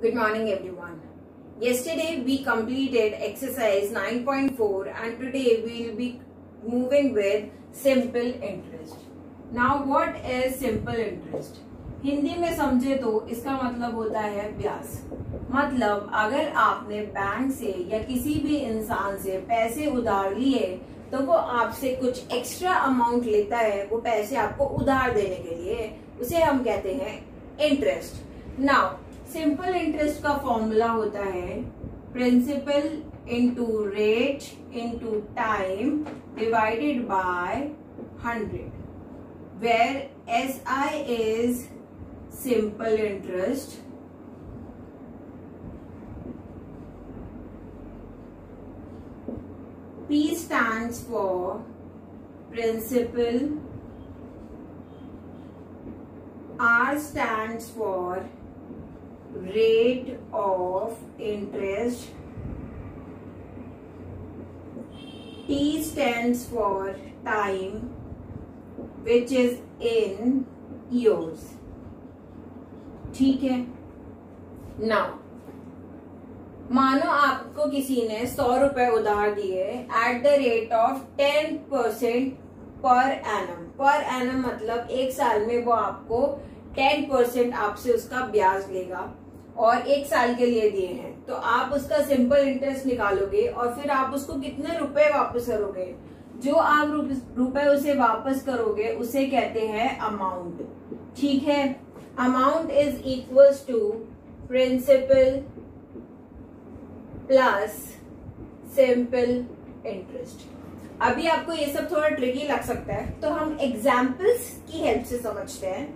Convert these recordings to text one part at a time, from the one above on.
Good morning everyone. Yesterday we completed exercise 9.4 and today we will be moving with simple interest. Now what is simple interest? Hindi में समझे तो इसका मतलब होता है ब्याज। मतलब अगर आपने बैंक से या किसी भी इंसान से पैसे उधार लिए तो वो आपसे कुछ एक्स्ट्रा अमाउंट लेता है, वो पैसे आपको उधार देने के लिए, उसे हम कहते हैं इंटरेस्ट। नाउ सिंपल इंटरेस्ट का फॉर्मूला होता है principal into rate into time divided by 100, where SI is simple interest, P stands for principal, R stands for rate of interest, T stands for time which is in years. ठीक है। Now मानो आपको किसी ने 100 रुपए उधार दिए at the rate of 10% per annum. पर एनम मतलब एक साल में वो आपको 10% आपसे उसका ब्याज लेगा और एक साल के लिए दिए हैं, तो आप उसका सिंपल इंटरेस्ट निकालोगे और फिर आप उसको कितने रुपए वापस करोगे। जो आप रुपए उसे वापस करोगे उसे कहते हैं अमाउंट। ठीक है। Amount is equals to principal plus simple interest. अभी आपको ये सब थोड़ा ट्रिकी लग सकता है, तो हम एग्जाम्पल्स की हेल्प से समझते हैं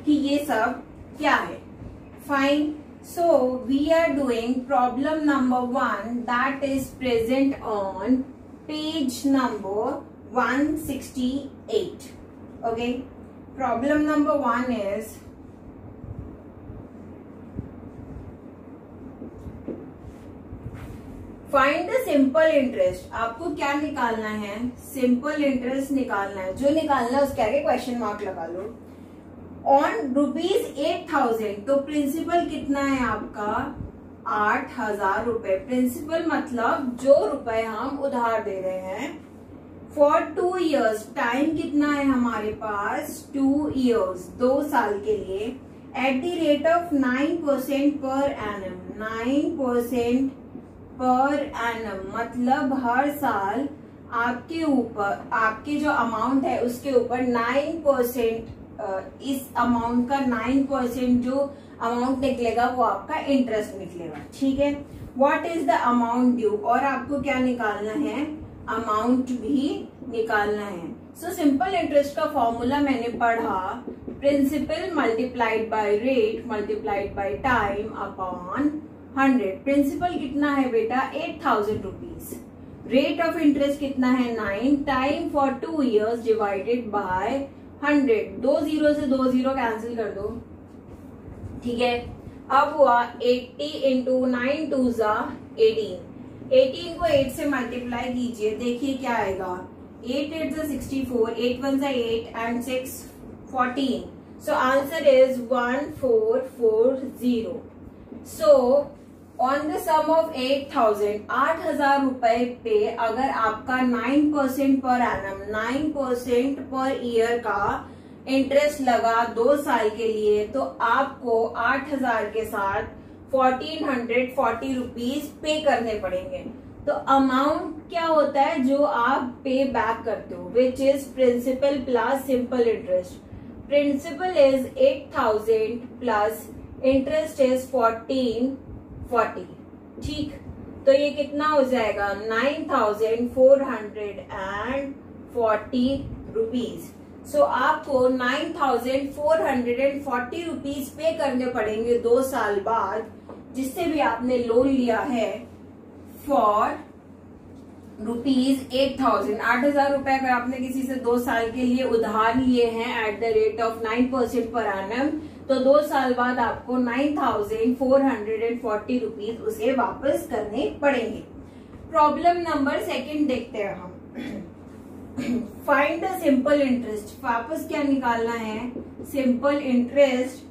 कि ये सब क्या है। Fine. So we are doing problem number 1 that is present on page number 168. Okay, problem number 1 is find the simple interest. आपको क्या निकालना है? सिंपल इंटरेस्ट निकालना है। जो निकालना है उसके आगे क्वेश्चन मार्क लगा लो। ऑन ₹8,000, तो प्रिंसिपल कितना है आपका? 8,000 रुपए। प्रिंसिपल मतलब जो रुपए हम उधार दे रहे हैं। फॉर 2 years, टाइम कितना है हमारे पास? 2 years, 2 साल के लिए। At the rate of 9% per annum. 9% per annum मतलब हर साल आपके ऊपर, आपके जो अमाउंट है उसके ऊपर 9%, इस अमाउंट का 9% जो अमाउंट निकलेगा वो आपका इंटरेस्ट निकलेगा। ठीक है। What is the amount due, और आपको क्या निकालना है? अमाउंट भी निकालना है। सो सिंपल इंटरेस्ट का फॉर्मूला मैंने पढ़ा, principal multiplied by rate multiplied by time upon 100। Principal कितना है बेटा? 8,000 रुपीज। रेट ऑफ इंटरेस्ट कितना है? 9। Time for 2 years divided by 100। 2 0 से 2 0 कैंसिल कर दो। ठीक है। अब हुआ 80 इंटू 9 2 18। 18 को 8 से मल्टीप्लाई कीजिए, देखिए क्या आएगा। 8 8 64, 8 1 8 and 6 14। So answer is 1440। So on the sum of 8,000, 8,000 रुपए पे अगर आपका 9% पर एनम, 9% पर ईयर का इंटरेस्ट लगा 2 साल के लिए, तो आपको 8,000 के साथ 1440 रुपीज पे करने पड़ेंगे। तो अमाउंट क्या होता है जो आप पे बैक करते हो, which is principal plus simple interest. Principal is 8,000 plus interest is 1440। ठीक, तो ये कितना हो जाएगा? 9,440 रुपीज। सो आपको 9,440 रुपीज पे करने पड़ेंगे 2 साल बाद, जिससे भी आपने लोन लिया है फॉर ₹8,000। 8,000 रुपए अगर आपने किसी से 2 साल के लिए उधार लिए हैं at the rate of 9% per annum, तो 2 साल बाद आपको 9,440 रुपीज उसे वापस करने पड़ेंगे। प्रॉब्लम नंबर 2 देखते हैं हम। Find the simple interest. वापस क्या निकालना है? सिंपल इंटरेस्ट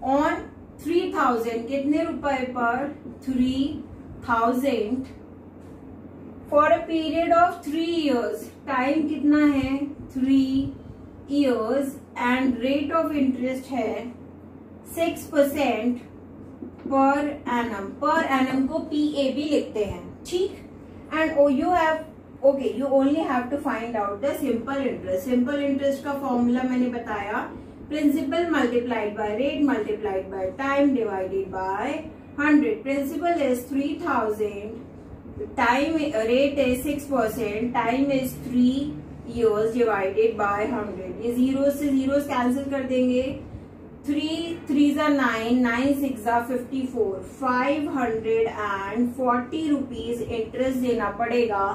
ऑन 3000 कितने रुपए पर? 3000 for a period of 3 years, time कितना है? 3 years and rate of interest है 6% पर एनम। पर एनम को PAB लिखते हैं, ठीक। And you have okay, you only have to find out the simple interest. Simple interest का formula मैंने बताया, principal multiplied by rate multiplied by time divided by 100। Principal is 3000, time rate is 6%, time is 3 years divided by 100। ये zero से zero cancel कर देंगे, 3 3s are 9, 9 6s are 54, 540 rupees interest देना पड़ेगा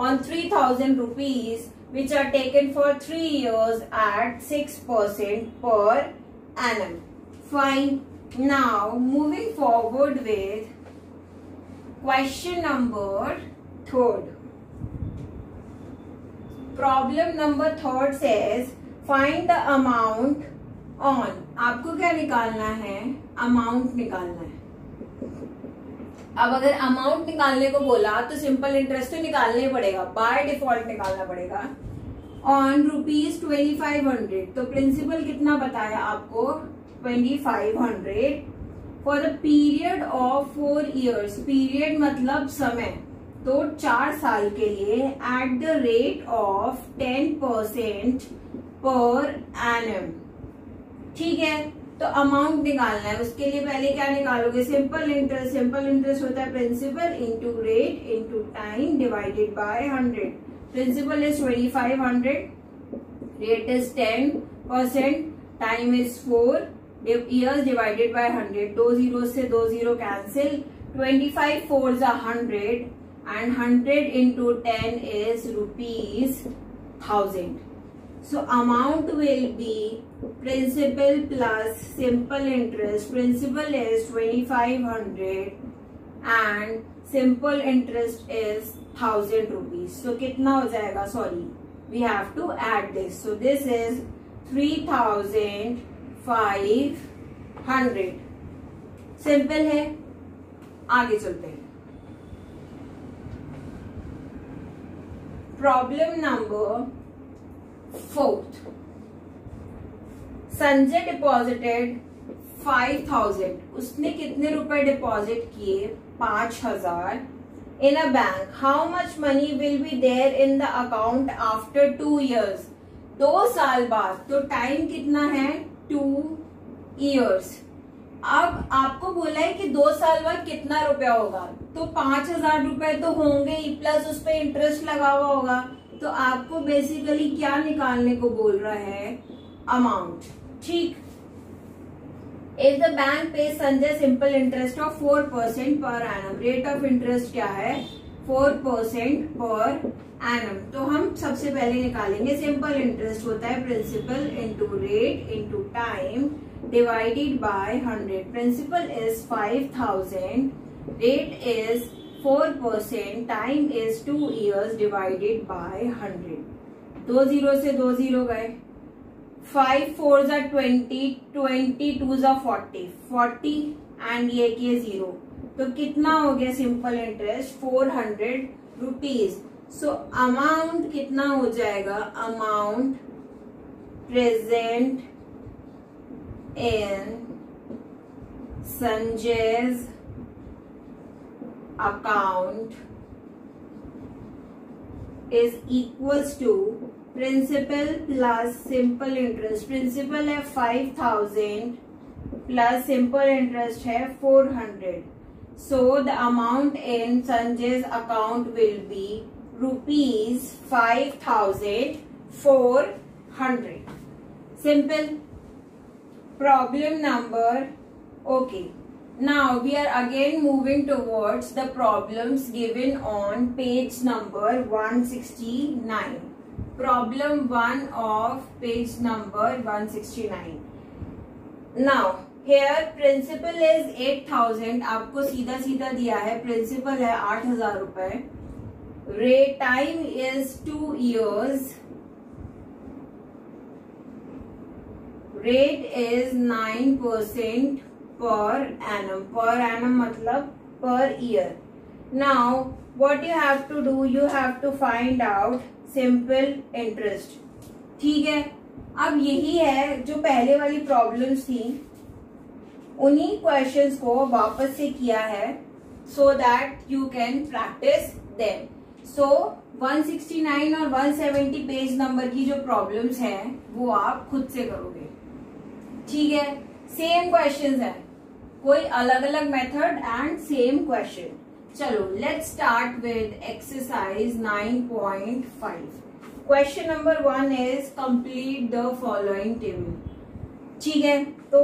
on 3000 rupees which are taken for 3 years at 6% per annum. Fine. Now moving forward with question number 3rd. Problem number 3rd says find the amount on. आपको क्या निकालना है? Amount निकालना है। अब अगर अमाउंट निकालने को बोला तो सिंपल इंटरेस्ट तो निकालना ही पड़ेगा, बाय डिफॉल्ट निकालना पड़ेगा। ऑन ₹2500, तो प्रिंसिपल कितना बताया आपको? 2500 for the period of 4 years। Period मतलब समय, तो 4 साल के लिए at the rate of 10% per annum, ठीक है। तो अमाउंट निकालना है, उसके लिए पहले क्या निकालोगे? Simple interest. सिंपल इंटरेस्ट होता है principal into rate into time divided by 100। Principal is 2500, rate is 10%, time is 4 years divided by 100। 2 zero से 2 zero cancel, 25 4s are 100 and 100 into 10 is ₹1000. So amount will be principal plus simple interest. Principal is 2500 and simple interest is 1000 rupees. So कितना हो जाएगा? Sorry, we have to add this. So this is 3500. Simple है, आगे चलते हैं। Problem number 4th. Sanjay deposited 5000, उसने कितने रुपए डिपॉजिट किए? 5000 in a bank. How much money will be there in the account after 2 years? 2 साल बाद, तो टाइम कितना है? 2 years। अब आपको बोला है कि 2 साल बाद कितना रुपया होगा, तो 5000 रुपए तो होंगे ही, प्लस उस पर इंटरेस्ट लगा हुआ होगा। तो आपको बेसिकली क्या निकालने को बोल रहा है? अमाउंट, ठीक। इफ द बैंक पे Sanjay simple interest of 4% per annum, rate of interest क्या है? 4% पर एनम। तो हम सबसे पहले निकालेंगे सिंपल इंटरेस्ट होता है principal into rate into time divided by 100। Principal is 5000, rate is 4%, time is 2 years divided by 100। 2 zero से 2 जीरो गए, 5 4s are 20, 22s are 40, 40 and ये किए 0, तो कितना हो गया simple interest? 400 rupees. So amount कितना हो जाएगा? Amount present in Sanjay's account is equals to principal plus simple interest. Principal है 5000 प्लस सिंपल इंटरेस्ट है 400। So the amount in Sanjay's account will be ₹5400। Simple. Problem number okay. Now we are again moving towards the problems given on page number 169. Problem 1 of page number 169. Now here principal is 8000, आपको सीधा सीधा दिया है, principal है 8000 रुपए, rate time is 2 years, rate is 9% per annum मतलब per year. Now what you have to do, you have to find out simple interest. ठीक है, अब यही है जो पहले वाली प्रॉब्लम्स थी, उन्हीं क्वेश्चंस को वापस से किया है so that you can practise them. So 169 और 170 पेज नंबर की जो प्रॉब्लम्स हैं वो आप खुद से करोगे. ठीक है, सेम क्वेश्चंस है, कोई अलग अलग मेथड एंड सेम क्वेश्चन. चलो let's start with exercise 9.5. Question number 1 is complete the following table. ठीक है, तो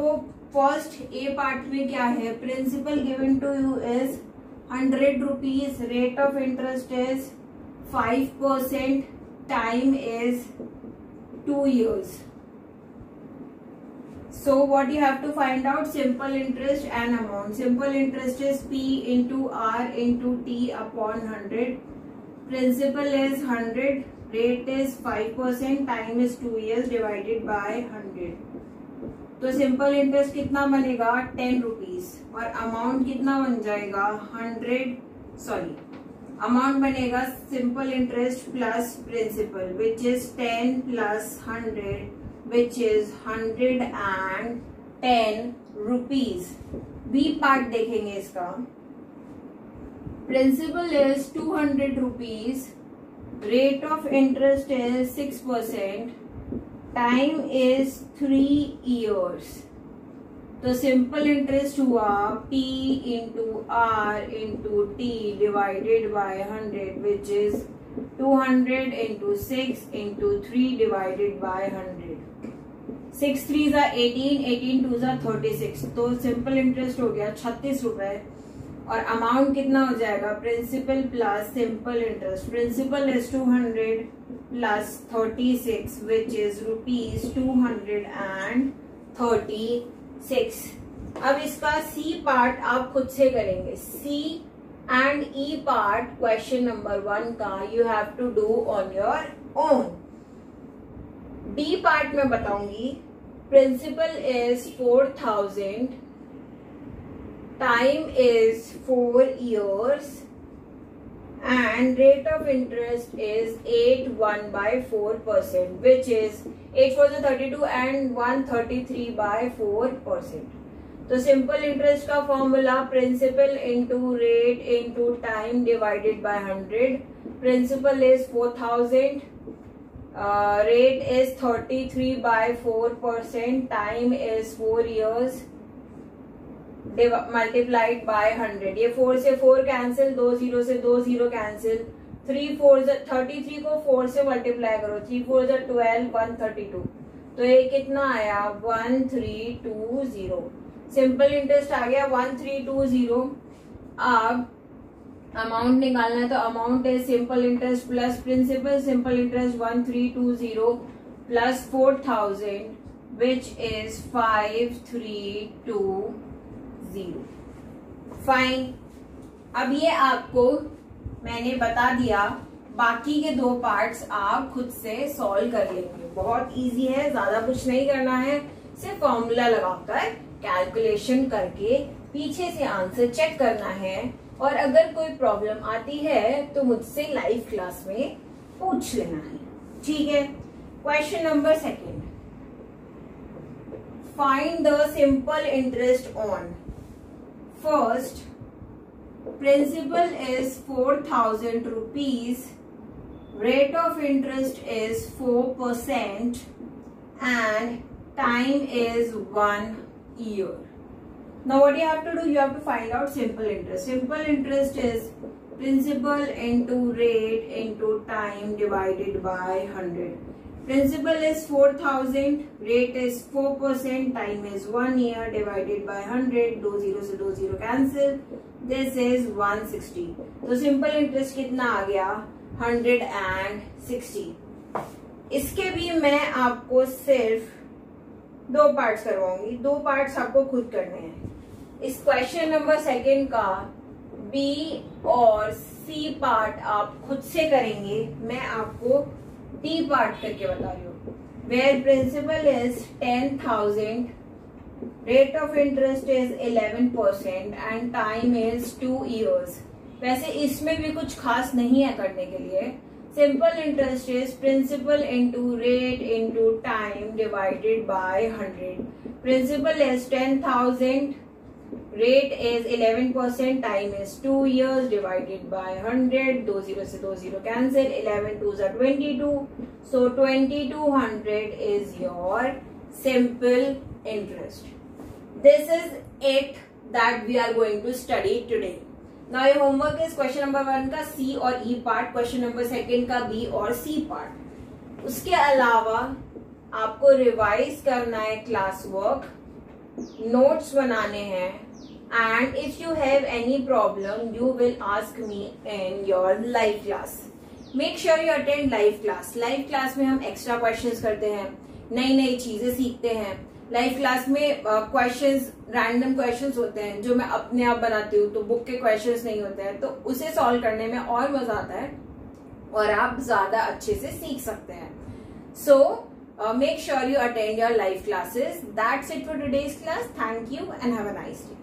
फर्स्ट ए पार्ट में क्या है, principal given to you is 100 rupees, rate of interest is 5%, time is 2 years. So what you have to find out, simple interest and amount. Simple interest is P into R into T upon 100. Principal is 100, rate is 5%, time is 2 years divided by 100. तो simple interest कितना बनेगा 10 rupees और amount कितना बन जाएगा 100. Amount बनेगा simple interest plus principal which is 10 plus 100 which is 110 rupees. B part देखेंगे इसका. Principal is 200 rupees, rate of interest is 6%, time is 3 years. तो सिंपल इंटरेस्ट हुआ P into R into T divided by 100 which is 200 into 6 into 3 divided by 100. 6 3 जा 18, 18 2 जा 36. तो simple interest हो गया 36 रुपए और अमाउंट कितना हो जाएगा, principal plus simple interest. Principal is 200 plus 36 which is rupees 236. अब इसका सी पार्ट आप खुद से करेंगे. C and E part question number 1 का you have to do on your own. B part में बताऊंगी. Principal is 4000, time is 4 years and rate of interest is 81/4% which is 8 4 32 and 133 by 4%. तो simple interest का formula principal into rate into time divided by 100. Principal is 4000, rate is 33/4%, time is 4 years multiplied by 100. ये 4 से 4 cancel, 2 0 से 2 0 cancel, 3 4 33 को 4 से multiply करो, 3 4 12 132. तो ये कितना आया 1320. सिंपल इंटरेस्ट आ गया 1320. अब अमाउंट निकालना है तो अमाउंट है simple interest plus principal. Simple interest 1320 plus 4000 which is 5320. Fine. अब ये आपको मैंने बता दिया, बाकी के 2 पार्ट्स आप खुद से सॉल्व कर लेंगे. बहुत इजी है, ज्यादा कुछ नहीं करना है, सिर्फ फॉर्मूला लगाकर कैलकुलेशन करके पीछे से आंसर चेक करना है. और अगर कोई प्रॉब्लम आती है तो मुझसे लाइव क्लास में पूछ लेना है. ठीक है. Question number 2. Find the simple interest on. First, principal is 4000 rupees, rate of interest is 4% and time is 1 year. Now what you have to do, you have to find out simple interest. Simple interest is principal into rate into time divided by 100. Principal is 4000, rate is 4%, time is 1 year divided by 100. 2 0 से 2 0 cancel. This is 160. तो simple interest कितना आ गया 160. इसके भी मैं आपको सिर्फ 2 parts करवाऊंगी. 2 parts आपको खुद करने हैं. इस क्वेश्चन नंबर 2 का बी और सी पार्ट आप खुद से करेंगे. मैं आपको डी पार्ट करके बता रही हूँ. Where principal is 10,000, rate of interest is 11% and time is 2 years. वैसे इसमें भी कुछ खास नहीं है करने के लिए. Simple interest is principal into rate into time divided by 100. Principal is 10,000, rate is 11%, time is 2 years divided by 100. 2 0 से 2 0 cancel. 11 2s are 22. So 2200 is your simple interest. This is it that we are going to study today. Now your homework is question number 1 का C और E part, question number 2 का B और C part. उसके अलावा आपको revise करना है class work, notes बनाने हैं, and if you have any problem you will ask me in your live class. Make sure you attend live class. Live class में हम extra questions करते हैं, नई नई चीजें सीखते हैं. लाइव क्लास में क्वेश्चंस, रैंडम क्वेश्चंस होते हैं जो मैं अपने आप बनाती हूँ, तो बुक के क्वेश्चंस नहीं होते हैं, तो उसे सॉल्व करने में और मजा आता है और आप ज्यादा अच्छे से सीख सकते हैं. सो make sure you attend your live classes. That's it for today's class. Thank you and have a nice day.